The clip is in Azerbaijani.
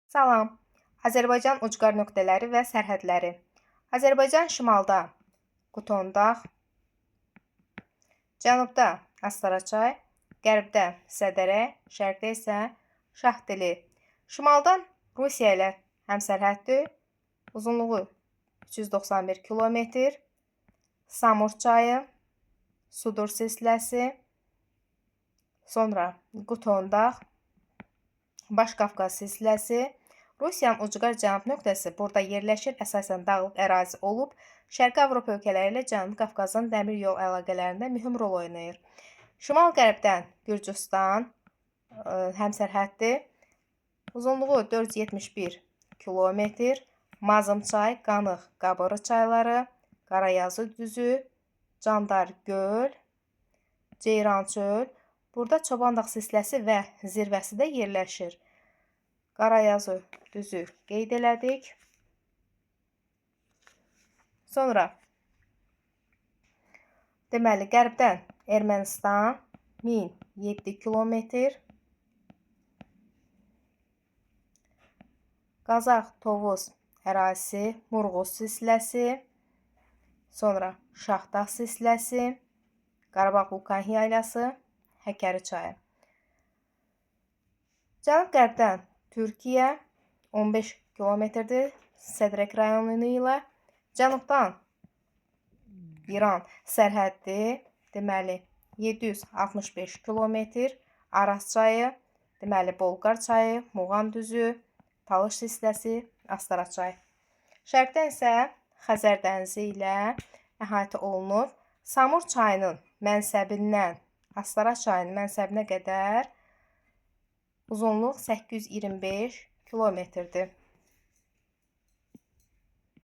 Salam. Azərbaycan ucqar nöqtələri və sərhədləri. Azərbaycan şimalda Qutondağ, cənubda Astara çay, qərbdə Sədərə, şərqdə isə Şahdili. Şimaldan Rusiya ilə həmsərhəddir. Uzunluğu 391 kilometr. Samur çayı, Sudur silsiləsi, sonra Qutondağ, Baş-Qafqaz silsiləsi. Rusiyanın ucqar cənub nöqtəsi burada yerləşir, əsasən dağlıq ərazi olub, Şərqi Avropa ölkələri ilə Cənubi Qafqazın dəmir yol əlaqələrində mühüm rol oynayır. Şimal-qərbdən Gürcüstan həmsərhəddir. Uzunluğu 471 kilometr. Mazım çay, Qanıq, Qabırı çayları, Qarayazı düzü, Candar göl, Ceyran çöl. Burada Çobandağ silsiləsi və zirvəsi də yerləşir. Qarayazı düzü qeyd elədik. Sonra deməli qərbdən Ermənistan 1007 kilometr. Qazax Tovuz ərazisi, Murğuz silsiləsi, sonra Şahdağ silsiləsi, Qarabağ vulkan yaylası, Həkəri çayı. Cənub-qərbdən Türkiyə 15 kilometrdir Sədrək rayonu ilə. Cənubdan İran sərhəddi, deməli 765 kilometr. Araz çayı, deməli Bolqar çayı, Muğan düzü, Talış silsiləsi, Astara çayı. Şərqdən isə Xəzər dənizi ilə əhatə olunur. Samur çayının mənsəbindən Astara çayının mənsəbinə qədər uzunluq 825 kilometrdir.